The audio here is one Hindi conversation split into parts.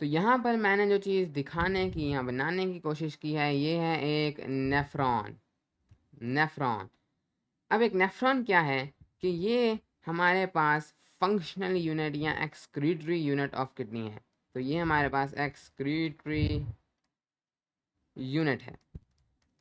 तो यहाँ पर मैंने जो चीज़ दिखाने की या बनाने की कोशिश की है, ये है एक नेफ्रॉन। नेफ्रॉन। अब एक नेफ्रॉन क्या है कि ये हमारे पास फंक्शनल यूनिट या एक्सक्रीटरी यूनिट ऑफ किडनी है। तो ये हमारे पास एक्सक्रीटरी यूनिट है।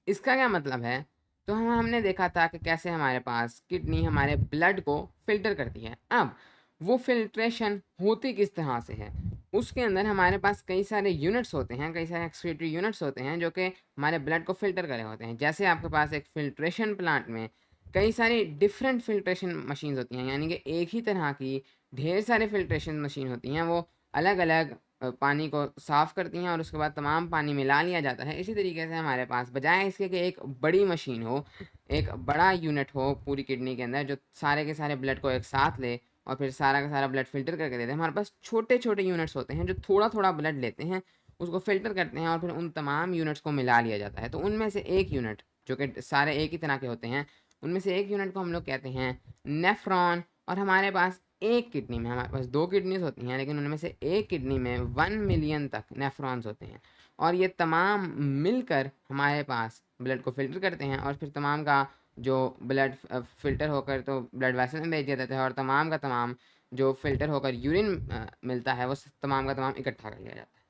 इसका क्या मतलब है? तो हमने देखा था कि कैसे हमारे पास किडनी हमारे ब्लड को फिल्टर करती है। अब वो फिल्ट्रेशन होती किस तरह से है? उसके अंदर हमारे पास कई सारे यूनिट्स होते हैं, कई सारे एक्सक्रीटरी यूनिट्स होते हैं जो कि हमारे ब्लड को फिल्टर करे होते हैं। जैसे आपके पास एक फिल्ट्रेशन प्लांट में कई सारी डिफरेंट फिल्ट्रेशन मशीन्स होती हैं, यानी कि एक ही तरह की ढेर सारे फिल्ट्रेशन मशीन होती हैं। वो अलग अलग पानी को साफ़ करती हैं और उसके बाद तमाम पानी मिला लिया जाता है। इसी तरीके से हमारे पास बजाय इसके कि एक बड़ी मशीन हो, एक बड़ा यूनिट हो पूरी किडनी के अंदर जो सारे के सारे ब्लड को एक साथ ले और फिर सारा का सारा ब्लड फ़िल्टर करके दे दे, हमारे पास छोटे-छोटे यूनिट्स होते हैं जो थोड़ा-थोड़ा ब्लड लेते हैं, उसको फ़िल्टर करते हैं और फिर उन तमाम यूनिट्स को मिला लिया जाता है। तो उनमें से एक यूनिट जो कि सारे एक ही तरह के होते हैं, उनमें से एक यूनिट को हम लोग कहते हैं नेफ्रॉन। और हमारे पास एक किडनी में, हमारे पास 2 किडनीज़ होती हैं लेकिन उनमें से एक किडनी में 1 मिलियन तक नेफ्रॉन्स होते हैं और ये तमाम मिलकर हमारे पास ब्लड को फ़िल्टर करते हैं और फिर तमाम का जो ब्लड फ़िल्टर होकर तो ब्लड वेसल में भेज दिया जाता है और तमाम का तमाम जो फ़िल्टर होकर यूरिन मिलता है वो तमाम का तमाम इकट्ठा कर लिया जाता है।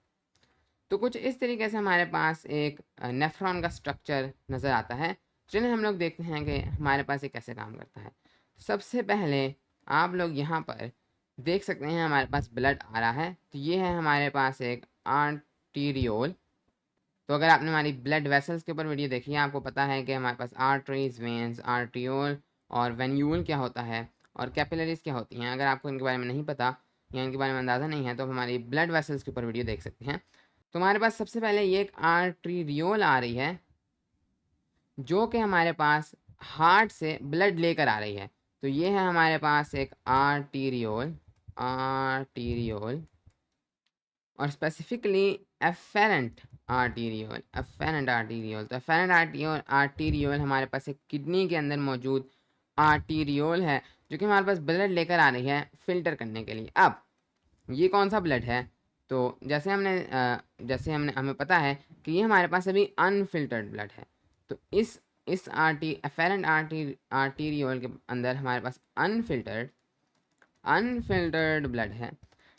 तो कुछ इस तरीके से हमारे पास एक नेफ्रॉन का स्ट्रक्चर नज़र आता है। चलिए हम लोग देखते हैं कि हमारे पास ये कैसे काम करता है। सबसे पहले आप लोग यहाँ पर देख सकते हैं हमारे पास ब्लड आ रहा है। तो ये है हमारे पास एक आर्टीरियोल। तो अगर आपने हमारी ब्लड वेसल्स के ऊपर वीडियो देखी है, आपको पता है कि हमारे पास आर्टरीज, वेन्स, आर्टियोल और वेन्यूल क्या होता है और कैपिलरीज क्या होती हैं। अगर आपको इनके बारे में नहीं पता या इनके बारे में अंदाज़ा नहीं है तो हमारी ब्लड वेसल्स के ऊपर वीडियो देख सकते हैं। तो हमारे पास सबसे पहले ये एक आर्टीरियोल आ रही है जो कि हमारे पास हार्ट से ब्लड लेकर आ रही है। तो ये है हमारे पास एक आर्टीरियोल। आर्टीरियोल और specifically efferent arteriole. Efferent arteriole, तो एफेरेंट आर्टीरियोल आर्टीरियोल हमारे पास एक किडनी के अंदर मौजूद आर्टीरियोल है जो कि हमारे पास ब्लड लेकर आ रही है फ़िल्टर करने के लिए। अब ये कौन सा ब्लड है? तो जैसे हमने हमें पता है कि ये हमारे पास अभी अनफिल्टर्ड ब्लड है। तो इस एफेरेंट आर्टीरियोल के अंदर हमारे पास अनफिल्टर्ड ब्लड है,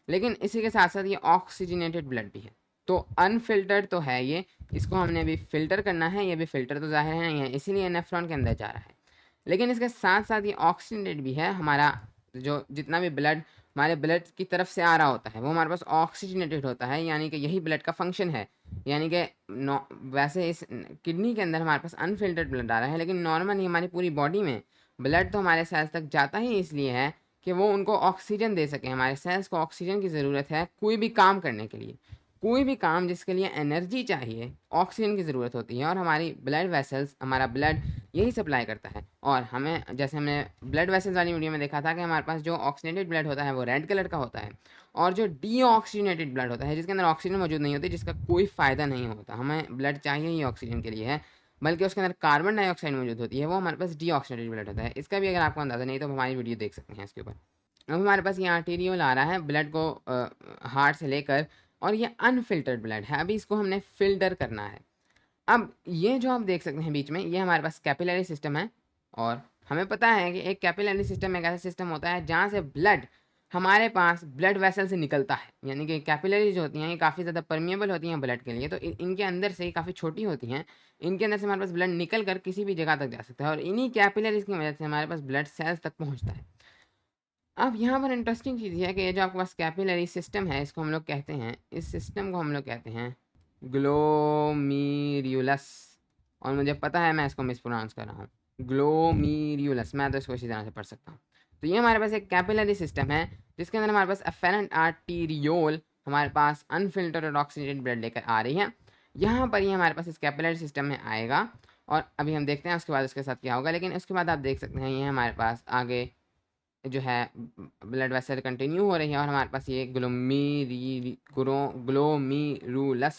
लेकिन इसी के साथ साथ ये ऑक्सीजनेटेड ब्लड भी है। तो अनफिल्टर्ड तो है ये, इसको हमने अभी फ़िल्टर करना है, ये भी फ़िल्टर तो ज़ाहिर है नहीं है, इसीलिए नेफ्रॉन के अंदर जा रहा है। लेकिन इसके साथ साथ ये ऑक्सीजनेटेड भी है। हमारा जो जितना भी ब्लड हमारे ब्लड की तरफ से आ रहा होता है वो हमारे पास ऑक्सीजनेटेड होता है, यानी कि यही ब्लड का फंक्शन है। यानी कि वैसे इस किडनी के अंदर हमारे पास अनफिल्टर्ड ब्लड आ रहा है, लेकिन नॉर्मली हमारी पूरी बॉडी में ब्लड तो हमारे सेल्स तक जाता ही इसलिए है कि वो उनको ऑक्सीजन दे सकें। हमारे सेल्स को ऑक्सीजन की ज़रूरत है कोई भी काम करने के लिए। कोई भी काम जिसके लिए एनर्जी चाहिए, ऑक्सीजन की ज़रूरत होती है और हमारी ब्लड वेसल्स, हमारा ब्लड यही सप्लाई करता है। और हमें, जैसे हमने ब्लड वेसल्स वाली वीडियो में देखा था कि हमारे पास जो ऑक्सीजनेटेड ब्लड होता है वो रेड कलर का होता है और जो डीऑक्सीजनेटेड ब्लड होता है जिसके अंदर ऑक्सीजन मौजूद नहीं होती, जिसका कोई फ़ायदा नहीं होता, हमें ब्लड चाहिए ही ऑक्सीजन के लिए है, बल्कि उसके अंदर कार्बन डाइऑक्साइड मौजूद होती है, वो हमारे पास डीऑक्सीजनेटेड ब्लड होता है। इसका भी अगर आपको अंदाज़ा नहीं तो आप हमारी वीडियो देख सकते हैं इसके ऊपर। अब हमारे पास ये आर्टीरियोल आ रहा है ब्लड को हार्ट से लेकर और ये अनफिल्टर्ड ब्लड है। अभी इसको हमने फ़िल्टर करना है। अब ये जो आप देख सकते हैं बीच में, ये हमारे पास कैपिलरी सिस्टम है और हमें पता है कि एक कैपिलरी सिस्टम एक ऐसा सिस्टम होता है जहाँ से ब्लड हमारे पास ब्लड वेसल से निकलता है। यानी कि कैपिलरीज जो होती हैं ये काफ़ी ज़्यादा परमिएबल होती हैं ब्लड के लिए, तो इनके अंदर से ही काफ़ी छोटी होती हैं। इनके अंदर से हमारे पास ब्लड निकल कर किसी भी जगह तक जा सकता है और इन्हीं कैपिलरीज की वजह से हमारे पास ब्लड सेल्स तक पहुँचता है। अब यहाँ पर इंटरेस्टिंग चीज़ ये है कि ये जो आपके पास कैपिलरी सिस्टम है, इसको हम लोग कहते हैं, इस सिस्टम को हम लोग कहते हैं ग्लोमीरुलस। और मुझे पता है मैं इसको मिसप्रोनाउंस कर रहा हूँ, ग्लोमीरुलस। मैं तो इसको इसी तरह से पढ़ सकता हूँ। तो ये हमारे पास एक कैपिलरी सिस्टम है जिसके अंदर हमारे पास एफेरेंट आर्टीरियोल हमारे पास अनफिल्टर्ड और ऑक्सीजनेटेड ब्लड लेकर आ रही है। यहाँ पर ये हमारे पास इस कैपिलरी सिस्टम में आएगा और अभी हम देखते हैं उसके बाद उसके साथ क्या होगा। लेकिन उसके बाद आप देख सकते हैं ये हमारे पास आगे जो है ब्लड वेसल कंटिन्यू हो रही है और हमारे पास ये ग्लोमीरुलस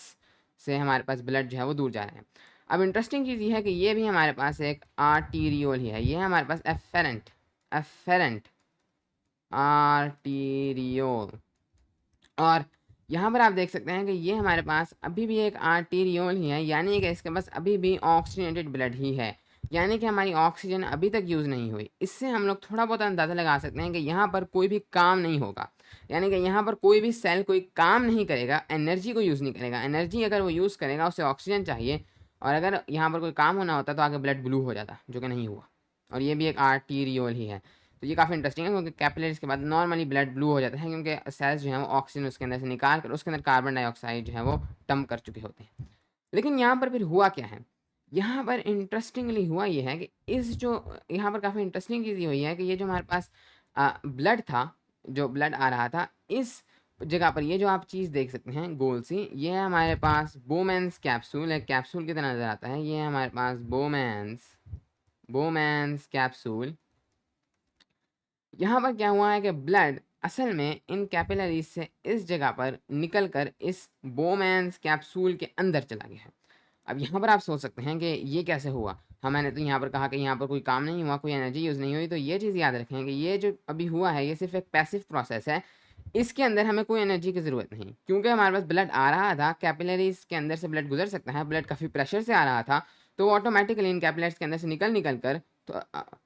से हमारे पास ब्लड जो है वो दूर जा रहा है। अब इंटरेस्टिंग चीज़ ये है कि ये भी हमारे पास एक आर्टीरियोल ही है। ये है हमारे पास एफेरेंट एफेरेंट आर्टीरियोल और यहाँ पर आप देख सकते हैं कि ये हमारे पास अभी भी एक आर्टीरियोल ही है, यानी कि इसके पास अभी भी ऑक्सीजनेटेड ब्लड ही है, यानी कि हमारी ऑक्सीजन अभी तक यूज़ नहीं हुई। इससे हम लोग थोड़ा बहुत अंदाज़ा लगा सकते हैं कि यहाँ पर कोई भी काम नहीं होगा, यानी कि यहाँ पर कोई भी सेल कोई काम नहीं करेगा, एनर्जी को यूज़ नहीं करेगा। एनर्जी अगर वो यूज़ करेगा उसे ऑक्सीजन चाहिए, और अगर यहाँ पर कोई काम होना होता तो आगे ब्लड ब्लू हो जाता, जो कि नहीं हुआ। और ये भी एक आर्टीरियोल ही है। तो ये काफ़ी इंटरेस्टिंग है, क्योंकि कैपिलरीज के बाद नॉर्मली ब्लड ब्लू हो जाता है, क्योंकि सेल्स जो हैं वो ऑक्सीजन उसके अंदर से निकाल कर उसके अंदर कार्बन डाइऑक्साइड जो है वो डंप कर चुके होते हैं। लेकिन यहाँ पर फिर हुआ क्या है, यहाँ पर इंटरेस्टिंगली हुआ ये है कि इस जो यहाँ पर काफ़ी इंटरेस्टिंग चीज़ ये हुई है कि ये जो हमारे पास ब्लड था, जो ब्लड आ रहा था, इस जगह पर ये जो आप चीज़ देख सकते हैं गोल सी, ये है हमारे पास बोमेंस कैप्सूल, एक कैप्सूल की तरह नज़र आता है। ये है हमारे पास बोमेंस कैप्सूल। यहाँ पर क्या हुआ है कि ब्लड असल में इन कैपिलरीज से इस जगह पर निकलकर इस बोमेंस कैप्सूल के अंदर चला गया है। अब यहाँ पर आप सोच सकते हैं कि ये कैसे हुआ। मैंने तो यहाँ पर कहा कि यहाँ पर कोई काम नहीं हुआ, कोई एनर्जी यूज़ नहीं हुई। तो ये चीज़ याद रखें कि ये जो अभी हुआ है ये सिर्फ एक पैसिव प्रोसेस है, इसके अंदर हमें कोई एनर्जी की ज़रूरत नहीं, क्योंकि हमारे पास ब्लड आ रहा था, कैपिलरीज के अंदर से ब्लड गुजर सकता है, ब्लड काफ़ी प्रेशर से आ रहा था, तो वो ऑटोमेटिकली इन कैपिलरीज के अंदर से निकल कर तो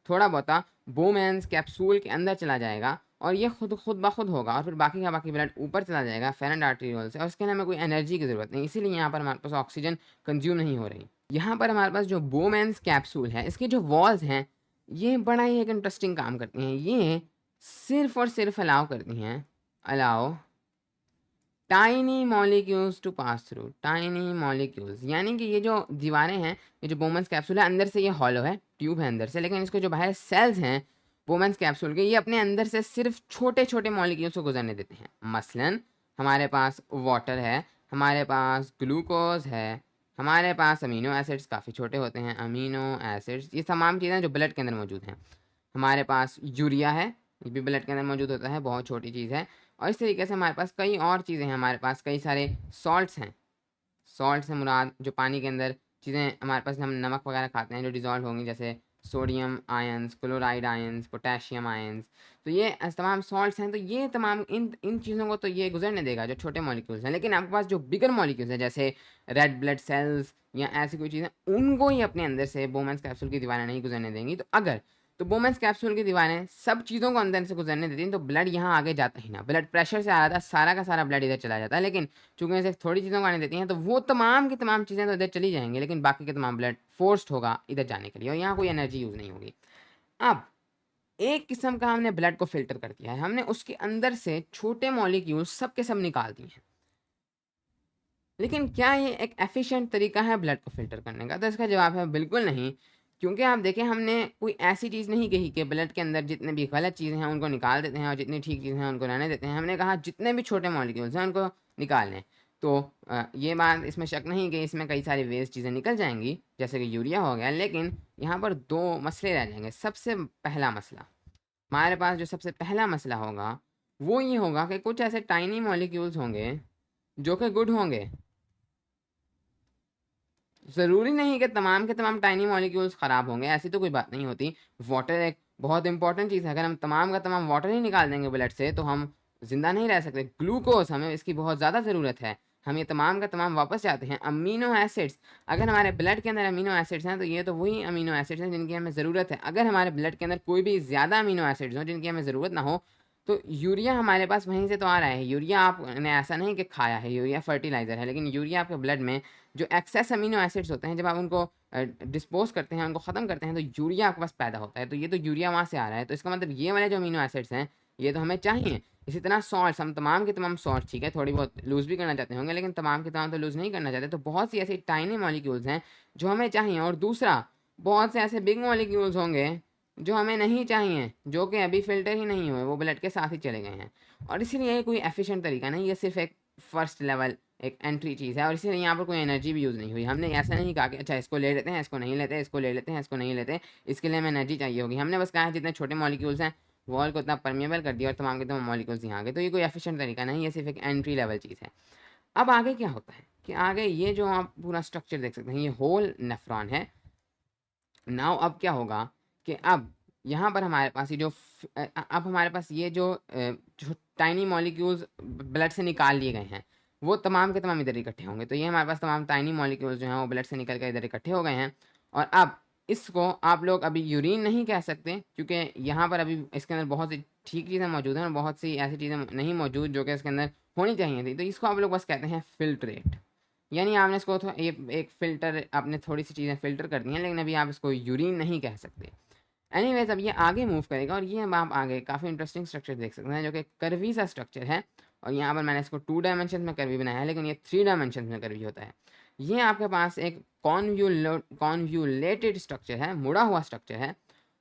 थोड़ा बहुत बोमेंस कैप्सूल के अंदर चला जाएगा, और ये खुद ब खुद होगा, और फिर बाकी का बाकी ब्लड ऊपर चला जाएगा फेरेंट आर्टेरियोल से, और इसके लिए हमें कोई एनर्जी की ज़रूरत नहीं, इसीलिए यहाँ पर हमारे पास ऑक्सीजन कंज्यूम नहीं हो रही। यहाँ पर हमारे पास जो बोमेंस कैप्सूल है, इसकी जो वॉल्स हैं ये बड़ा ही एक इंटरेस्टिंग काम करती हैं। ये सिर्फ और सिर्फ allow tiny molecules to pass through, tiny molecules, यानी कि ये जो दीवारें हैं, ये जो बोमेंस कैप्सूल है, अंदर से ये हॉलो है, ट्यूब है अंदर से, लेकिन इसको जो बाहर सेल्स हैं बोमेंस कैप्सूल के, ये अपने अंदर से सिर्फ छोटे छोटे मॉलिक्यूल्स को गुजरने देते हैं। मसलन हमारे पास वाटर है, हमारे पास ग्लूकोज है, हमारे पास अमीनो एसिड्स काफ़ी छोटे होते हैं, अमीनो एसिड्स, ये तमाम चीज़ें जो ब्लड के अंदर मौजूद हैं। हमारे पास यूरिया है, ये भी ब्लड के अंदर मौजूद होता है, बहुत छोटी चीज़ है। और इस तरीके से हमारे पास कई और चीज़ें हैं, हमारे पास कई सारे सॉल्ट्स हैं। सॉल्ट से मुराद जो पानी के अंदर चीज़ें हमारे पास, हम नमक वगैरह खाते हैं जो डिज़ोल्व होंगी, जैसे sodium ions, chloride ions, potassium ions, तो ये तमाम सॉल्ट्स हैं। तो ये तमाम इन इन चीज़ों को तो ये गुजरने देगा जो छोटे मॉलिक्यूल्स हैं, लेकिन आपके पास जो बिगर मॉलिक्यूल्स हैं जैसे रेड ब्लड सेल्स या ऐसी कोई चीज़ें, उनको ही अपने अंदर से बोमेंस कैप्सूल की दीवारें नहीं गुजरने देंगी। तो बोमेंस कैप्सूल की दीवारें सब चीज़ों को अंदर से गुजरने देती हैं, तो ब्लड यहाँ आगे जाता ही ना, ब्लड प्रेशर से आ रहा था, सारा का सारा ब्लड इधर चला जाता है। लेकिन चूंकि सिर्फ थोड़ी चीज़ों को आने देती हैं, तो वो तमाम की तमाम चीज़ें तो इधर चली जाएंगी, लेकिन बाकी के तमाम ब्लड फोर्स्ड होगा इधर जाने के लिए, और यहाँ कोई एनर्जी यूज़ नहीं होगी। अब एक किस्म का हमने ब्लड को फिल्टर कर दिया है, हमने उसके अंदर से छोटे मॉलिक्यूल सब के सब निकाल दिए हैं। लेकिन क्या ये एक एफिशिएंट तरीका है ब्लड को फिल्टर करने का? तो इसका जवाब है बिल्कुल नहीं। क्योंकि आप देखें, हमने कोई ऐसी चीज़ नहीं कही कि ब्लड के अंदर जितने भी गलत चीज़ें हैं उनको निकाल देते हैं और जितनी ठीक चीज़ें हैं उनको रहने देते हैं। हमने कहा जितने भी छोटे मॉलिक्यूल्स हैं उनको निकाल लें। तो ये बात, इसमें शक नहीं कि इसमें कई सारी वेस्ट चीज़ें निकल जाएंगी, जैसे कि यूरिया हो गया, लेकिन यहाँ पर दो मसले रह जाएंगे। सबसे पहला मसला, हमारे पास जो सबसे पहला मसला होगा वो ये होगा कि कुछ ऐसे टाइनी मॉलिक्यूल्स होंगे जो कि गुड होंगे। ज़रूरी नहीं कि तमाम के तमाम टाइनी मॉलिक्यूल्स ख़राब होंगे, ऐसी तो कोई बात नहीं होती। वाटर एक बहुत इंपॉर्टेंट चीज़ है, अगर हम तमाम का तमाम वाटर ही निकाल देंगे ब्लड से तो हम ज़िंदा नहीं रह सकते। ग्लूकोज, हमें इसकी बहुत ज़्यादा ज़रूरत है, हम ये तमाम का तमाम वापस जाते हैं। अमीनो एसिड्स, अगर हमारे ब्लड के अंदर अमीनो एसिड्स हैं तो ये तो वही अमीनो एसिड्स हैं जिनकी हमें ज़रूरत है। अगर हमारे ब्लड के अंदर कोई भी ज़्यादा अमीनो एसिड्स हों जिनकी हमें ज़रूरत ना हो, तो यूरिया हमारे पास वहीं से तो आ रहा है। यूरिया आपने ऐसा नहीं कि खाया है, यूरिया फर्टिलाइज़र है, लेकिन यूरिया आपके ब्लड में जो एक्सेस अमीनो एसिड्स होते हैं, जब आप उनको डिस्पोज करते हैं, उनको ख़त्म करते हैं, तो यूरिया आपके पास पैदा होता है। तो ये तो यूरिया वहाँ से आ रहा है, तो इसका मतलब ये वाले जो अमीनो एसिड्स हैं ये तो हमें चाहिए। इसी तरह सॉल्ट्स, हम तमाम के तमाम सॉल्ट, ठीक है, थोड़ी बहुत लूज़ भी करना चाहते होंगे, लेकिन तमाम के तमाम तो लूज़ नहीं करना चाहते। तो बहुत सी ऐसी टाइनी मॉलिक्यूल्स हैं जो हमें चाहिए, और दूसरा बहुत से ऐसे बिग मॉलिक्यूल्स होंगे जो हमें नहीं चाहिए, जो कि अभी फ़िल्टर ही नहीं हुए, वो ब्लड के साथ ही चले गए हैं। और इसीलिए ये कोई एफिशिएंट तरीका नहीं, ये सिर्फ एक फर्स्ट लेवल एक एंट्री चीज़ है, और इसीलिए यहाँ पर कोई एनर्जी भी यूज़ नहीं हुई। हमने ऐसा नहीं कहा कि अच्छा इसको ले लेते हैं, इसको नहीं लेते, इसको ले लेते हैं, इसको नहीं लेते, इसके लिए हमें एनर्जी चाहिए होगी। हमने बस कहा है जितने छोटे मॉलिक्यूल्स हैं वॉल को उतना परमेबल कर दिया और तमाम के तमाम मॉलिक्यूल्स यहाँ आ गए। तो ये कोई एफिशिएंट तरीका नहीं, ये सिर्फ एक एंट्री लेवल चीज़ है। अब आगे क्या होता है कि आगे ये जो आप पूरा स्ट्रक्चर देख सकते हैं, ये होल नेफ्रॉन है। नाउ अब क्या होगा कि अब यहाँ पर हमारे पास ये जो अब हमारे पास ये जो टाइनी मॉलिक्यूल्स ब्लड से निकाल लिए गए हैं वो तमाम के तमाम इधर इकट्ठे होंगे। तो ये हमारे पास तमाम टाइनी मॉलिक्यूल्स जो हैं वो ब्लड से निकल कर इधर इकट्ठे हो गए हैं। और अब इसको आप लोग अभी यूरिन नहीं कह सकते, क्योंकि यहाँ पर अभी इसके अंदर बहुत सी ठीक चीज़ें मौजूद हैं और बहुत सी ऐसी चीज़ें नहीं मौजूद जो कि इसके अंदर होनी चाहिए थी। तो इसको आप लोग बस कहते हैं फिल्ट्रेट, यानी आपने इसको ये एक फ़िल्टर, आपने थोड़ी सी चीज़ें फ़िल्टर कर दी हैं, लेकिन अभी आप इसको यूरिन नहीं कह सकते। एनीवेज अब ये आगे मूव करेगा और ये हम आप आगे काफ़ी इंटरेस्टिंग स्ट्रक्चर देख सकते हैं जो कि कर्वी सा स्ट्रक्चर है। और यहाँ पर मैंने इसको 2 डायमेंशन में कर्वी बनाया है, लेकिन ये 3 डायमेंशन में कर्वी होता है। ये आपके पास एक कॉन्व्यूलेटेड स्ट्रक्चर है, मुड़ा हुआ स्ट्रक्चर है।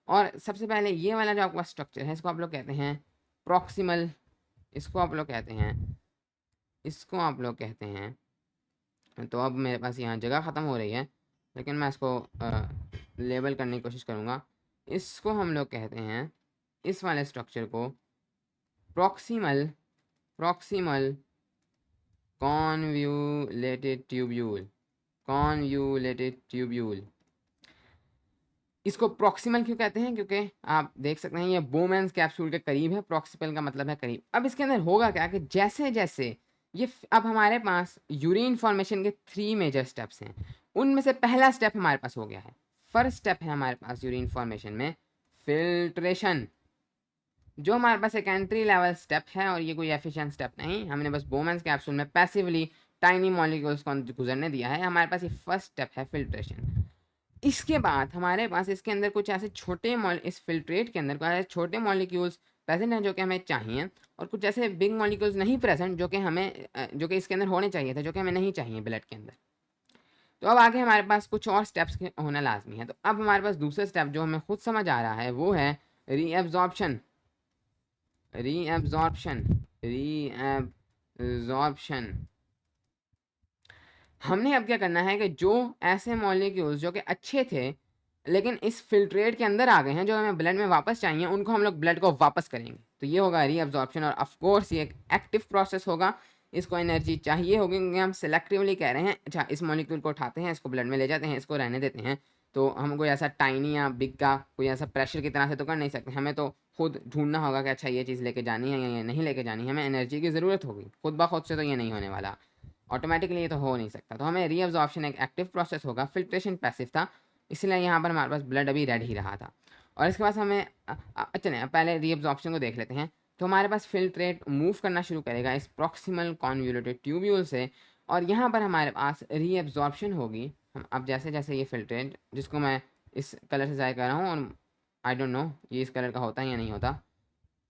और सबसे पहले ये वाला जो आपके पास स्ट्रक्चर है इसको आप लोग कहते हैं प्रॉक्सिमल, इसको आप लोग कहते हैं, इसको आप लोग कहते हैं। तो अब मेरे पास यहाँ जगह ख़त्म हो रही है, लेकिन मैं इसको लेबल करने की कोशिश करूँगा। इसको हम लोग कहते हैं, इस वाले स्ट्रक्चर को proximal proximal convoluted tubule, convoluted tubule. इसको प्रॉक्सिमल क्यों कहते हैं? क्योंकि आप देख सकते हैं ये बोमेंस कैप्सूल के करीब है, प्रॉक्सिमल का मतलब है करीब। अब इसके अंदर होगा क्या कि जैसे जैसे ये अब हमारे पास यूरिन फॉर्मेशन के 3 मेजर स्टेप्स हैं, उनमें से पहला स्टेप हमारे पास हो गया है। फर्स्ट स्टेप है हमारे पास यूरिन फॉर्मेशन में फिल्ट्रेशन, जो हमारे पास एक एंट्री लेवल स्टेप है और ये कोई एफिशिएंट स्टेप नहीं, हमने बस बोमेंस कैप्सूल में पैसिवली टाइनी मॉलिक्यूल्स को गुजरने दिया है। हमारे पास ये फर्स्ट स्टेप है फिल्ट्रेशन। इसके बाद हमारे पास इसके अंदर कुछ ऐसे छोटे इस फिल्ट्रेट के अंदर कुछ ऐसे छोटे मॉलिक्यूल्स प्रेजेंट हैं जो कि हमें चाहिए, और कुछ ऐसे बिग मॉलिक्यूल्स नहीं प्रेजेंट जो कि हमें जो कि इसके अंदर होने चाहिए थे, जो कि हमें नहीं चाहिए ब्लड के अंदर। तो अब आगे हमारे पास कुछ और स्टेप्स होना लाजमी है। तो अब हमारे पास दूसरा स्टेप जो हमें खुद समझ आ रहा है वो है रीएब्जॉर्प्शन, रीएब्जॉर्प्शन, रीएब्जॉर्प्शन। हमने अब क्या करना है कि जो ऐसे मॉलिक्यूल्स जो कि अच्छे थे लेकिन इस फिल्ट्रेट के अंदर आ गए हैं, जो हमें ब्लड में वापस चाहिए, उनको हम लोग ब्लड को वापस करेंगे। तो ये होगा रीअब्जॉर्प्शन, और ऑफ कोर्स ये एक एक्टिव प्रोसेस होगा। इसको एनर्जी चाहिए होगी क्योंकि हम सेलेक्टिवली कह रहे हैं, अच्छा इस मॉलिक्यूल को उठाते हैं, इसको ब्लड में ले जाते हैं, इसको रहने देते हैं। तो हम कोई ऐसा टाइनी या बिग का कोई ऐसा प्रेशर की तरह से तो कर नहीं सकते, हमें तो खुद ढूंढना होगा कि अच्छा ये चीज़ लेके जानी है या ये नहीं लेके जानी है। हमें एनर्जी की ज़रूरत होगी, खुद ब खुद से तो ये नहीं होने वाला, ऑटोमेटिकली ये तो हो नहीं सकता। तो हमें रीअब्जॉर्प्शन एक एक्टिव प्रोसेस होगा, फिल्ट्रेशन पैसिव था, इसलिए यहाँ पर हमारे पास ब्लड अभी रेड ही रहा था। और इसके बाद हमें चलें पहले रीअब्जॉर्प्शन को देख लेते हैं। तो हमारे पास फिल्ट्रेट मूव करना शुरू करेगा इस प्रॉक्सिमल कॉन्वोल्यूटेड ट्यूब्यूल से, और यहाँ पर हमारे पास रीअब्जॉर्प्शन होगी। हम अब जैसे जैसे ये फिल्ट्रेट, जिसको मैं इस कलर से ज़ाहिर कर रहा हूँ, और आई डोंट नो ये इस कलर का होता है या नहीं होता,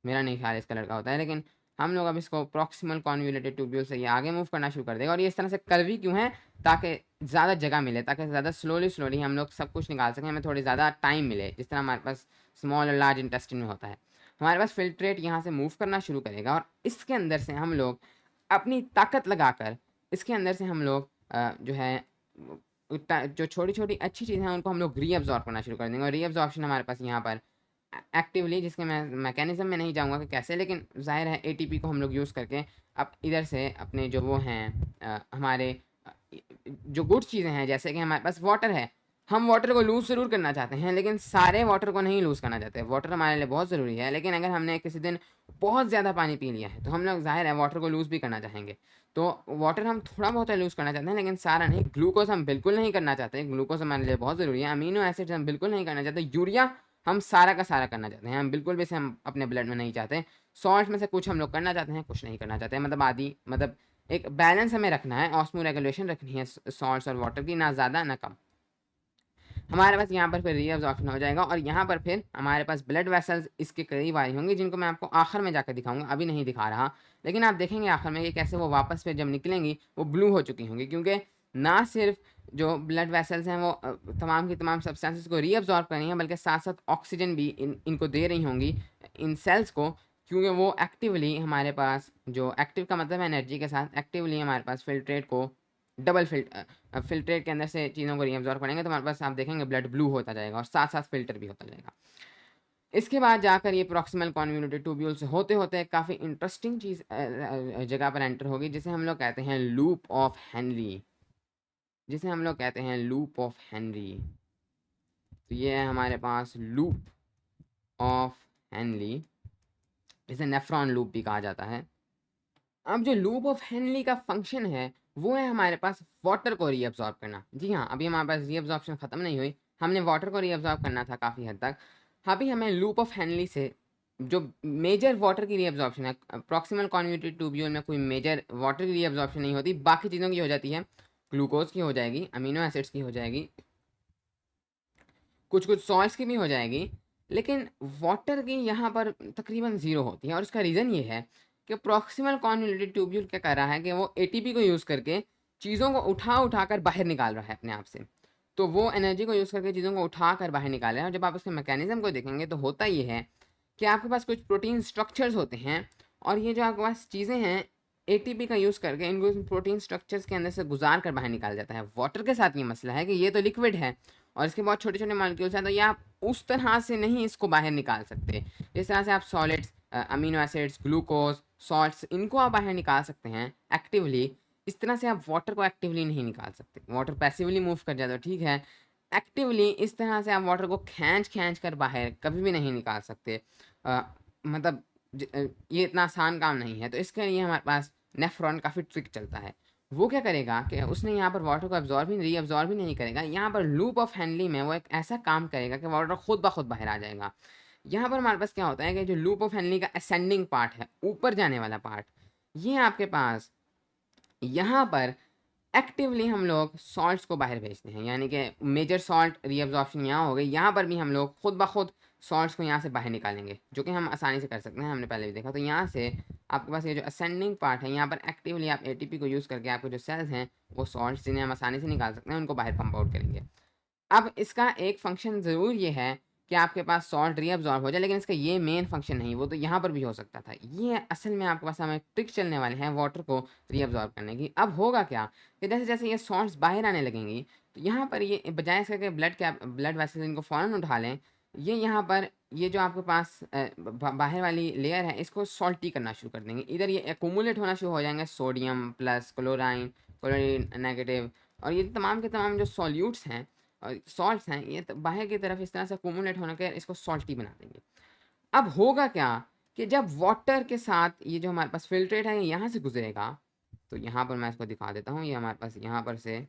मेरा नहीं ख्याल इस कलर का होता है, लेकिन हम लोग अब इसको प्रॉक्सिमल कॉन्वोल्यूटेड ट्यूब्यूल से ये आगे मूव करना शुरू कर देगा। और ये इस तरह से कर्वी क्यों है? ताकि ज़्यादा जगह मिले, ताकि ज़्यादा स्लोली हम लोग सब कुछ निकाल सकें, हमें थोड़ी ज़्यादा टाइम मिले, जिस तरह हमारे पास स्मॉल और लार्ज इंटेस्टिन में होता है। हमारे पास फिल्ट्रेट यहाँ से मूव करना शुरू करेगा और इसके अंदर से हम लोग अपनी ताकत लगाकर इसके अंदर से हम लोग जो है जो छोटी छोटी अच्छी चीज़ें हैं उनको हम लोग रीअब्जॉर्ब करना शुरू कर देंगे। और रीअब्जॉर्प्शन हमारे पास यहाँ पर एक्टिवली, जिसके मैं मैकेनिज्म में नहीं जाऊँगा कि कैसे, लेकिन ज़ाहिर है एटीपी को हम लोग यूज़ करके अब इधर से अपने जो वो हैं हमारे जो गुड चीज़ें हैं, जैसे कि हमारे पास वाटर है, हम वाटर को लूज़ ज़रूर करना चाहते हैं, लेकिन सारे वाटर को नहीं लूज़ करना चाहते। वाटर हमारे लिए बहुत ज़रूरी है, लेकिन अगर हमने किसी दिन बहुत ज़्यादा पानी पी लिया है तो हम लोग ज़ाहिर है वाटर को लूज़ भी करना चाहेंगे। तो वाटर हम थोड़ा बहुत लूज़ करना चाहते हैं, लेकिन सारा नहीं। ग्लूकोज हम बिल्कुल नहीं करना चाहते, ग्लूकोज हमारे लिए बहुत ज़रूरी है। अमीनो एसिड्स हम बिल्कुल नहीं करना चाहते। यूरिया हम सारा का सारा करना चाहते हैं, हम बिल्कुल भी इसे हम अपने ब्लड में नहीं चाहते। सॉल्ट में से कुछ हम लोग करना चाहते हैं, कुछ नहीं करना चाहते, मतलब आदि, मतलब एक बैलेंस हमें रखना है, ऑस्मो रेगुलेशन रखनी है सॉल्ट्स और वाटर की, ना ज़्यादा ना कम। हमारे पास यहाँ पर फिर रीअब्जॉर्प्शन हो जाएगा और यहाँ पर फिर हमारे पास ब्लड वेसल्स इसके करीब आई होंगी, जिनको मैं आपको आखिर में जाकर दिखाऊंगा, अभी नहीं दिखा रहा, लेकिन आप देखेंगे आखिर में कि कैसे वो वापस फिर जब निकलेंगी वो ब्लू हो चुकी होंगी, क्योंकि ना सिर्फ जो ब्लड वेसल्स हैं वो तमाम की तमाम सब्सटेंसेस को रीअब्जॉर्ब कर रही हैं, बल्कि साथ साथ ऑक्सीजन भी इनको दे रही होंगी, इन सेल्स को, क्योंकि वो एक्टिवली हमारे पास, जो एक्टिव का मतलब है एनर्जी के साथ, एक्टिवली हमारे पास फिल्ट्रेट को डबल फिल्ट्रेट के अंदर से चीज़ों को रीअब्जॉर्ब करेंगे, तो हमारे पास आप देखेंगे ब्लड ब्लू होता जाएगा और साथ साथ फिल्टर भी होता जाएगा। इसके बाद जाकर ये प्रॉक्सिमल कॉन्वोल्यूटेड ट्यूब्यूल से होते होते काफ़ी इंटरेस्टिंग चीज़ जगह पर एंटर होगी, जिसे हम लोग कहते हैं लूप ऑफ हेनरी, जिसे हम लोग कहते हैं लूप ऑफ हेनरी। तो ये है हमारे पास लूप ऑफ हेनली, इसे नेफ्रॉन लूप भी कहा जाता है। अब जो लूप ऑफ हेनली का फंक्शन है वो है हमारे पास वाटर को रीअब्जॉर्ब करना। जी हाँ, अभी हमारे पास रीअब्जॉर्प्शन ख़त्म नहीं हुई, हमने वाटर को रीअब्जॉर्ब करना था काफ़ी हद तक। अभी हमें लूप ऑफ हेनली से जो मेजर वाटर की रीअब्जॉर्प्शन है, प्रॉक्सिमल कॉन्वोल्यूटेड ट्यूब्यूल में कोई मेजर वाटर की रीअब्जॉर्प्शन नहीं होती, बाकी चीज़ों की हो जाती है। ग्लूकोज की हो जाएगी, अमीनो एसिड्स की हो जाएगी, कुछ कुछ सॉल्ट्स की भी हो जाएगी, लेकिन वाटर की यहाँ पर तकरीबन ज़ीरो होती है। और इसका रीज़न ये है कि प्रॉक्सिमल कॉन्वोल्यूटेड ट्यूब्यूल क्या कर रहा है कि वो एटीपी को यूज़ करके चीज़ों को उठा कर बाहर निकाल रहा है अपने आप से। तो वो एनर्जी को यूज़ करके चीज़ों को उठा कर बाहर निकाल रहा है। और जब आप उसके मैकेनिज्म को देखेंगे तो होता ये है कि आपके पास कुछ प्रोटीन स्ट्रक्चर्स होते हैं, और ये जो आपके पास चीज़ें हैं एटीपी का यूज़ करके इनको प्रोटीन स्ट्रक्चर्स के अंदर से गुजार कर बाहर निकाल जाता है। वाटर के साथ ये मसला है कि ये तो लिक्विड है और इसके बहुत छोटे छोटे मॉलिक्यूल्स हैं, तो ये आप उस तरह से नहीं इसको बाहर निकाल सकते जिस तरह से आप solids, amino acids, glucose, salts, इनको आप बाहर निकाल सकते हैं एक्टिवली। इस तरह से आप वाटर को एक्टिवली नहीं निकाल सकते। वाटर पैसिवली मूव कर जाता है, ठीक है, एक्टिवली इस तरह से आप वाटर को खींच खींच कर बाहर कभी भी नहीं निकाल सकते। मतलब ये इतना आसान काम नहीं है। तो इसके लिए हमारे पास नेफ्रॉन काफ़ी ट्रिक चलता है। वो क्या करेगा कि उसने यहाँ पर वाटर को अब्जॉर्ब ही रीअब्जॉर्ब ही नहीं करेगा, यहाँ पर लूप ऑफ हेनली में वो एक ऐसा काम करेगा कि वाटर खुद ब खुद बाहर आ जाएगा। यहाँ पर हमारे पास क्या होता है कि जो लूप ऑफ हेनली का असेंडिंग पार्ट है, ऊपर जाने वाला पार्ट, ये आपके पास यहाँ पर एक्टिवली हम लोग सॉल्ट्स को बाहर भेजते हैं, यानी कि मेजर सॉल्ट रीअब्जॉर्प्शन यहाँ हो गई। यहाँ पर भी हम लोग खुद ब खुद सॉल्ट्स को यहाँ से बाहर निकालेंगे, जो कि हम आसानी से कर सकते हैं, हमने पहले भी देखा। तो यहाँ से आपके पास ये जो असेंडिंग पार्ट है, यहाँ पर एक्टिवली आप एटीपी को यूज़ करके आपके जो सेल्स हैं वो सॉल्ट्स जिन्हें हम आसानी से निकाल सकते हैं उनको बाहर पंप आउट करेंगे। अब इसका एक फंक्शन ज़रूर ये है कि आपके पास सॉल्ट रीअब्जॉर्ब हो जाए, लेकिन इसका ये मेन फंक्शन नहीं, वो तो यहाँ पर भी हो सकता था। ये असल में आपके पास हमें ट्रिक चलने वाले हैं वाटर को रीअब्जॉर्ब करने की। अब होगा क्या कि जैसे जैसे ये सॉल्ट्स बाहर आने लगेंगी, तो यहाँ पर ये बजाय इसके कि ब्लड वेसल्स इनको फ़ौरन उठा लें, ये यहाँ पर ये जो आपके पास बाहर वाली लेयर है इसको सॉल्टी करना शुरू कर देंगे। इधर ये एक्यूमुलेट होना शुरू हो जाएंगे, sodium plus, chlorine, chlorine negative, और ये तमाम के तमाम जो सॉल्यूट्स हैं और सॉल्ट्स हैं, ये बाहर की तरफ इस तरह से एक्यूमुलेट होने के इसको सॉल्टी बना देंगे। अब होगा क्या कि जब वाटर के साथ ये जो हमारे पास फिल्ट्रेट है यहाँ से गुजरेगा, तो यहाँ पर मैं इसको दिखा देता हूँ। ये हमारे पास यहाँ पर से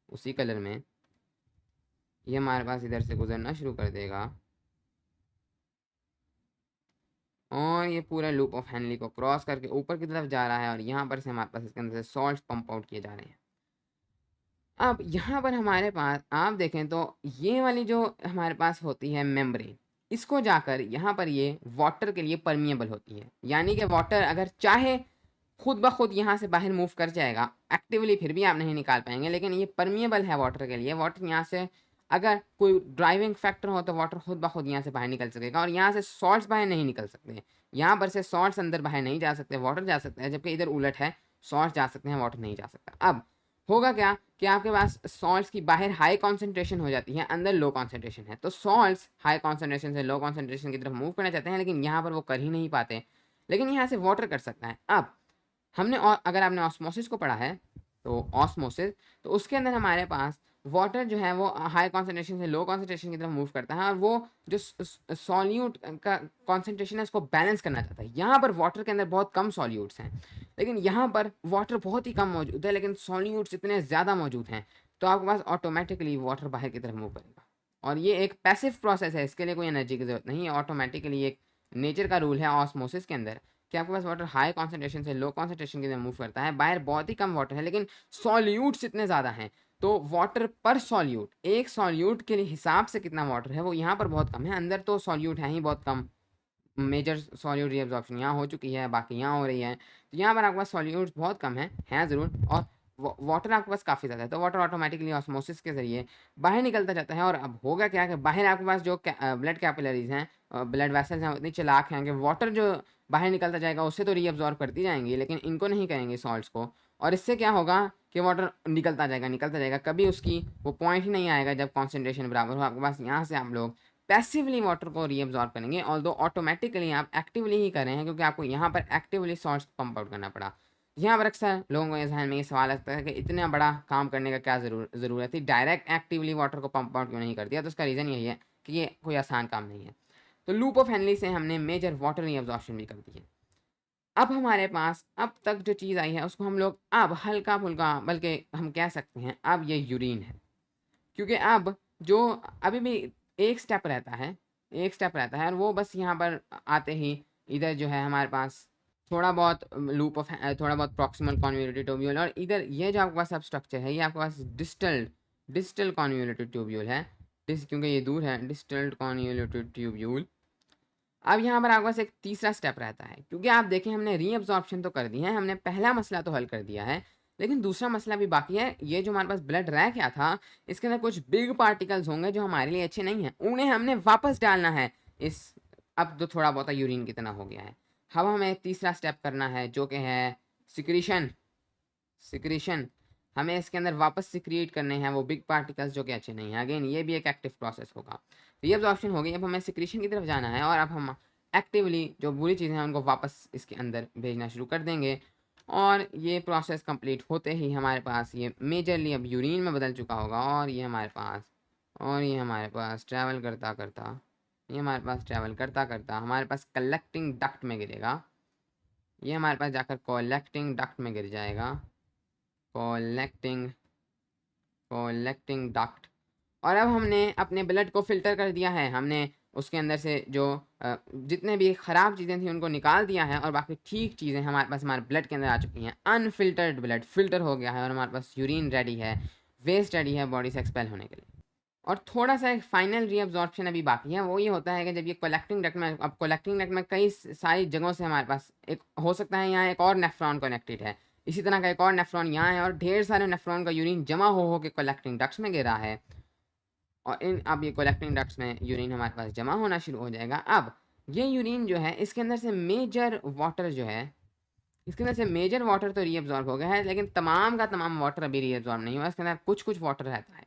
उसी कलर में ये हमारे पास इधर से गुजरना शुरू कर देगा, और ये पूरा लूप ऑफ हेनली को क्रॉस करके ऊपर की तरफ जा रहा है, और यहाँ पर से हमारे पास इसके अंदर से सॉल्ट पंप आउट किए जा रहे हैं। अब यहाँ पर हमारे पास आप देखें तो ये वाली जो हमारे पास होती है मेम्ब्रेन, इसको जाकर यहाँ पर ये वाटर के लिए परमिएबल होती है, यानी कि वाटर अगर चाहे खुद ब खुद यहाँ से बाहर मूव कर जाएगा, एक्टिवली फिर भी आप नहीं निकाल पाएंगे, लेकिन ये परमिएबल है वाटर के लिए। वाटर यहाँ से अगर कोई ड्राइविंग फैक्टर हो तो वाटर खुद ब खुद यहाँ से बाहर निकल सकेगा, और यहाँ से सॉल्ट्स बाहर नहीं निकल सकते। यहाँ पर से सॉल्ट्स अंदर बाहर नहीं जा सकते, वाटर जा सकता है, जबकि इधर उलट है, सॉल्ट्स जा सकते हैं, वाटर नहीं जा सकता। अब होगा क्या कि आपके पास सॉल्ट्स की बाहर हाई कॉन्सेंट्रेशन हो जाती है, अंदर लो कॉन्सेंट्रेशन है, तो सॉल्ट्स हाई कॉन्सेंट्रेशन से लो कॉन्सेंट्रेशन की तरफ मूव करना चाहते हैं, लेकिन यहाँ पर वो कर ही नहीं पाते, लेकिन यहाँ से वाटर कर सकता है। अब हमने अगर आपने ऑस्मोसिस को पढ़ा है तो ऑस्मोसिस, तो उसके अंदर हमारे पास वाटर जो है वो हाई कॉन्सेंट्रेशन से लो कॉन्सेंट्रेशन की तरफ मूव करता है, और वो जो सॉल्यूट का कॉन्सेंट्रेशन है उसको बैलेंस करना चाहता है। यहाँ पर वाटर के अंदर बहुत कम सॉल्यूट्स हैं, लेकिन यहाँ पर वाटर बहुत ही कम मौजूद है, लेकिन सॉल्यूट्स इतने ज़्यादा मौजूद हैं, तो आपके पास ऑटोमेटिकली वाटर बाहर की तरफ मूव करेगा। और ये एक पैसिव प्रोसेस है, इसके लिए कोई एनर्जी की ज़रूरत नहीं है, ऑटोमेटिकली एक नेचर का रूल है ऑस्मोसिस के अंदर कि आपके पास वाटर हाई कॉन्सेंट्रेशन से लो कॉन्सेंट्रेशन की तरफ मूव करता है। बाहर बहुत ही कम वाटर है, लेकिन सॉल्यूट्स इतने ज़्यादा हैं, तो वाटर पर सॉल्यूट, एक सॉल्यूट के लिए हिसाब से कितना वाटर है वो यहाँ पर बहुत कम है। अंदर तो सॉल्यूट है ही बहुत कम, मेजर सॉल्यूट रीअब्जॉर्प्शन यहाँ हो चुकी है, बाकी यहाँ हो रही है, तो यहाँ पर आपके पास सॉल्यूट्स बहुत कम है ज़रूर, और वाटर आपके पास काफ़ी ज़्यादा है, तो वाटर ऑटोमेटिकली ऑस्मोसिस के ज़रिए बाहर निकलता जाता है। और अब होगा क्या कि बाहर आपके पास जो ब्लड कैपिलरीज हैं, ब्लड वेसल्स हैं, उतनी चालाक हैं कि वाटर जो बाहर निकलता जाएगा उससे तो रीअब्जॉर्ब करती जाएंगी, लेकिन इनको नहीं करेंगे सॉल्ट्स को। और इससे क्या होगा कि वाटर निकलता जाएगा, कभी उसकी वो पॉइंट ही नहीं आएगा जब कॉन्सेंट्रेशन बराबर हो आपके पास। यहाँ से आप लोग पैसिवली वाटर को रीअब्जॉर्ब करेंगे, ऑल्दो ऑटोमेटिकली आप एक्टिवली ही कर रहे हैं, क्योंकि आपको यहाँ पर एक्टिवली सॉल्ट्स पंप आउट करना पड़ा। यहाँ पर अक्सर लोगों को जहन में ये सवाल आता है कि इतना बड़ा काम करने का क्या ज़रूरत थी, डायरेक्ट एक्टिवली वाटर को पंप आउट क्यों नहीं कर दिया। तो उसका रीज़न यही है कि ये कोई आसान काम नहीं है। तो लूप ऑफ हेनली से हमने मेजर वाटर रीअब्जॉर्प्शन भी कर दी है। अब हमारे पास अब तक जो चीज़ आई है उसको हम लोग अब हल्का फुल्का, बल्कि हम कह सकते हैं अब ये यूरिन है, क्योंकि अब जो अभी भी एक स्टेप रहता है, एक स्टेप रहता है, और वो बस यहाँ पर आते ही इधर जो है हमारे पास थोड़ा बहुत लूप ऑफ, थोड़ा बहुत प्रॉक्सिमल कॉन्वोल्यूटेड ट्यूब्यूल, और इधर ये जो आपके पास सब स्ट्रक्चर है ये आपके पास डिस्टल डिस्टल कॉन्वोल्यूटेड ट्यूब्यूल है, क्योंकि ये दूर है, डिस्टल कॉन्वोल्यूटेड ट्यूब्यूल। अब यहाँ पर आपके पास एक तीसरा स्टेप रहता है, क्योंकि आप देखें हमने रीअब्जॉर्प्शन तो कर दी है, हमने पहला मसला तो हल कर दिया है, लेकिन दूसरा मसला भी बाकी है। ये जो हमारे पास ब्लड रह गया था, इसके अंदर कुछ बिग पार्टिकल्स होंगे जो हमारे लिए अच्छे नहीं हैं, उन्हें हमने वापस डालना है इस, अब तो थोड़ा बहुत यूरिन की तरह हो गया है। अब हमें तीसरा स्टेप करना है जो कि है सिक्रीशन। सिक्रीशन हमें इसके अंदर वापस सिक्रिएट करने हैं वो बिग पार्टिकल्स जो कि अच्छे नहीं हैं। अगेन ये भी एक एक्टिव प्रोसेस होगा। रीअब्जॉर्प्शन हो गई, अब हमें सिक्रीशन की तरफ जाना है, और अब हम एक्टिवली जो बुरी चीज़ें हैं उनको वापस इसके अंदर भेजना शुरू कर देंगे, और ये प्रोसेस कंप्लीट होते ही हमारे पास ये मेजरली अब यूरिन में बदल चुका होगा, और ये हमारे पास ट्रैवल करता करता, ये हमारे पास ट्रैवल करता करता हमारे पास कलेक्टिंग डक्ट में गिरेगा। ये हमारे पास जाकर कलेक्टिंग डक्ट में गिर जाएगा, कलेक्टिंग कलेक्टिंग डक्ट। और अब हमने अपने ब्लड को फ़िल्टर कर दिया है, हमने उसके अंदर से जो जितने भी ख़राब चीज़ें थी उनको निकाल दिया है, और बाकी ठीक चीज़ें हमारे पास हमारे ब्लड के अंदर आ चुकी हैं। अनफिल्टर्ड ब्लड फ़िल्टर हो गया है, और हमारे पास यूरिन रेडी है, वेस्ट रेडी है बॉडी से एक्सपेल होने के लिए। और थोड़ा सा एक फाइनल रीअब्जॉर्प्शन अभी बाकी है, वो ये होता है कि जब ये कलेक्टिंग डक्ट में, अब कलेक्टिंग डक्ट में कई सारी जगहों से हमारे पास एक हो सकता है यहाँ एक और नेफ्रॉन कनेक्टेड है, इसी तरह का एक और नेफ्रॉन यहाँ है, और ढेर सारे नेफ्रॉन का यूरिन जमा हो के कलेक्टिंग डक्ट्स में गिरा है, और अब ये कलेक्टिंग डक्ट्स में यूरिन हमारे पास जमा होना शुरू हो जाएगा। अब ये यूरिन जो है इसके अंदर से मेजर वाटर जो है, इसके अंदर से मेजर वाटर तो रीअब्जॉर्ब हो गया है, लेकिन तमाम का तमाम वाटर अभी रीअब्जॉर्ब नहीं हुआ, इसके अंदर कुछ कुछ वाटर रहता है।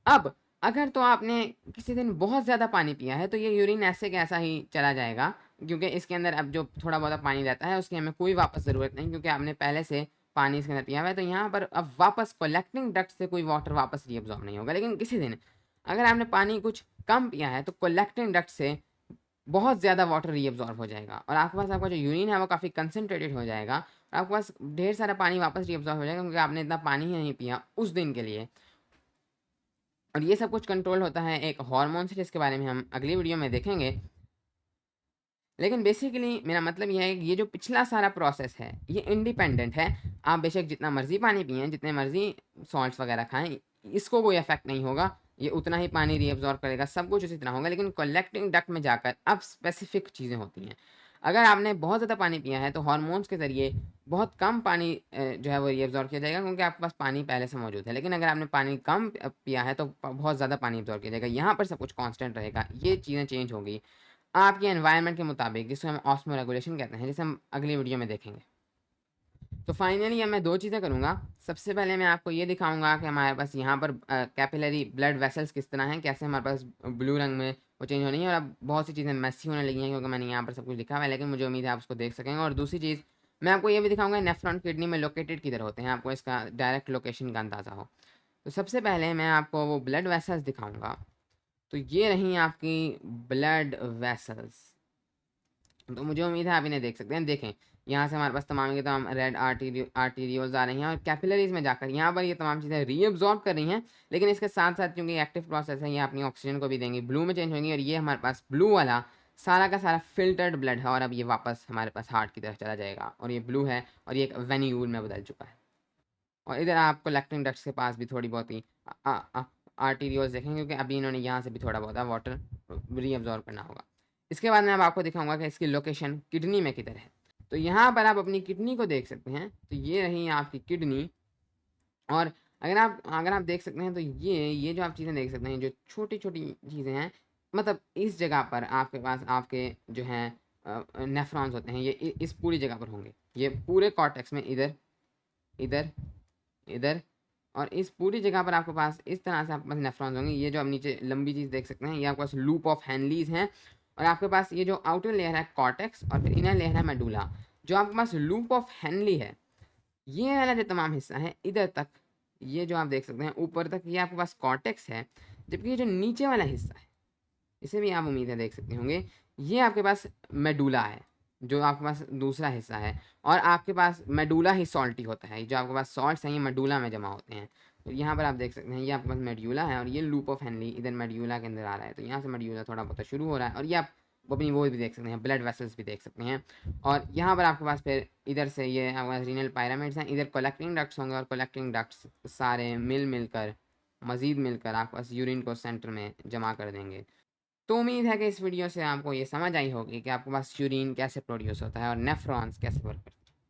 अब अगर तो आपने किसी दिन बहुत ज़्यादा पानी पिया है तो ये यूरिन ऐसे कैसा ही चला जाएगा, क्योंकि इसके अंदर अब जो थोड़ा बहुत पानी रहता है उसकी हमें कोई वापस ज़रूरत नहीं, क्योंकि आपने पहले से पानी इसके अंदर पिया हुआ है, तो यहाँ पर अब वापस कलेक्टिंग डक्ट से कोई वाटर वापस रीअब्जॉर्ब नहीं होगा। लेकिन किसी दिन अगर आपने पानी कुछ कम पिया है तो कलेक्टिंग डक्ट से बहुत ज़्यादा वाटर रीअब्जॉर्ब हो जाएगा, और आपके पास आपका जो यूरिन है वो काफ़ी कंसनट्रेटेड हो जाएगा, और आपके पास ढेर सारा पानी वापस रीअब्जॉर्ब हो जाएगा, क्योंकि आपने इतना पानी ही नहीं पिया उस दिन के लिए। और ये सब कुछ कंट्रोल होता है एक हार्मोन से, जिसके बारे में हम अगली वीडियो में देखेंगे। लेकिन बेसिकली मेरा मतलब ये है कि ये जो पिछला सारा प्रोसेस है ये इंडिपेंडेंट है। आप बेशक जितना मर्ज़ी पानी पिएँ, जितने मर्ज़ी सॉल्ट्स वगैरह खाएँ, इसको कोई इफ़ेक्ट नहीं होगा, ये उतना ही पानी रीअब्ज़ॉर्ब करेगा, सब कुछ उसी तरह होगा। लेकिन कलेक्टिंग डक्ट में जाकर अब स्पेसिफिक चीज़ें होती हैं। अगर आपने बहुत ज़्यादा पानी पिया है तो हार्मोन्स के ज़रिए बहुत कम पानी जो है वो रीअब्ज़ॉर्ब किया जाएगा, क्योंकि आपके पास पानी पहले से मौजूद है। लेकिन अगर आपने पानी कम पिया है तो बहुत ज़्यादा पानी अब्ज़ॉर्ब किया जाएगा। यहाँ पर सब कुछ कांस्टेंट रहेगा, ये चीज़ें चेंज होंगी आपके एनवायरनमेंट के मुताबिक, जिसे हम ऑस्मो रेगुलेशन कहते हैं, जिसे हम अगली वीडियो में देखेंगे। तो फाइनली अब मैं दो चीज़ें करूँगा। सबसे पहले मैं आपको ये दिखाऊंगा कि हमारे पास यहाँ पर कैपिलरी ब्लड वेसल्स किस तरह हैं, कैसे हमारे पास ब्लू रंग में वो चेंज हो रही है, और अब बहुत सी चीज़ें मैसी होने लगी हैं क्योंकि मैंने यहाँ पर सब कुछ लिखा हुआ है, लेकिन मुझे उम्मीद है आप उसको देख सकेंगे। और दूसरी चीज़ मैं आपको ये भी दिखाऊंगा नेफ्रॉन किडनी में लोकेटेड किधर होते हैं, आपको इसका डायरेक्ट लोकेशन का अंदाज़ा हो। तो सबसे पहले मैं आपको वो ब्लड वेसल्स दिखाऊँगा। तो ये रही आपकी ब्लड वेसल्स। तो मुझे उम्मीद है आप इन्हें देख सकते हैं। देखें यहाँ से हमारे पास तमाम के तमाम रेड आर्टीरियोल्स आ रही हैं, और कैपिलरीज में जाकर यहाँ पर ये तमाम चीज़ें रीअब्जॉर्ब कर रही हैं। लेकिन इसके साथ साथ क्योंकि एक्टिव प्रोसेस है, ये अपनी ऑक्सीजन को भी देंगी, ब्लू में चेंज होंगी, और ये हमारे पास ब्लू वाला सारा का सारा फिल्टर्ड ब्लड है, और अब ये वापस हमारे पास हार्ट की तरफ चला जाएगा, और ये ब्लू है और ये एक वेन्यूल में बदल चुका है। और इधर आप कलेक्टिंग डक्ट्स के पास भी थोड़ी बहुत ही आर्टीरियोल्स देखेंगे, क्योंकि अभी इन्होंने यहाँ से भी थोड़ा बहुत वाटर रीअब्जॉर्ब करना होगा। इसके बाद मैं अब आपको दिखाऊंगा कि इसकी लोकेशन किडनी में किधर है। तो यहाँ पर आप अपनी किडनी को देख सकते हैं, तो ये रही आपकी किडनी। और अगर आप देख सकते हैं तो ये जो आप चीज़ें देख सकते हैं, जो छोटी छोटी चीज़ें हैं, मतलब इस जगह पर आपके पास आपके जो हैं नेफ्रॉन्स होते हैं, ये इस पूरी जगह पर होंगे, ये पूरे कॉर्टेक्स में इधर इधर इधर, और इस पूरी जगह पर आपके पास इस तरह से आपके पास नेफ्रॉन्स होंगे। ये जो आप नीचे लंबी चीज़ देख सकते हैं ये आपके पास लूप ऑफ हैनलीज हैं, और आपके पास ये जो आउटर लेयर है कॉर्टेक्स, और फिर इनर लेयर है मेडुला। जो आपके पास लूप ऑफ हैनली है, ये वाला जो तमाम हिस्सा है इधर तक, ये जो आप देख सकते हैं ऊपर तक, ये आपके पास कॉर्टेक्स है। जबकि ये जो नीचे वाला हिस्सा है, इसे भी आप उम्मीद है देख सकते होंगे, ये आपके पास मेडुला है, जो आपके पास दूसरा हिस्सा है, और आपके पास मेडुला ही सॉल्टी होता है। जो आपके पास सॉल्ट्स हैं ये मेडुला में जमा होते हैं। तो यहाँ पर आप देख सकते हैं ये आपके पास मेड्यूला है और ये लूप ऑफ हेनली इधर मेड्यूला के अंदर आ रहा है। तो यहाँ से मेड्यूला थोड़ा बहुत शुरू हो रहा है, और ये आप अपनी वो भी देख सकते हैं, ब्लड वेसल्स भी देख सकते हैं। और यहाँ पर आपके पास फिर इधर से ये आपके पास रीनल पायरामिड्स हैं, इधर कलेक्टिंग डक्ट्स होंगे, और कलेक्टिंग डक्ट्स सारे मिलकर मज़ीद मिलकर आपके पास यूरिन को सेंटर में जमा कर देंगे। तो उम्मीद है कि इस वीडियो से आपको ये समझ आई होगी कि आपके पास यूरिन कैसे प्रोड्यूस होता है और नेफ्रॉन्स कैसे वर्क करते हैं।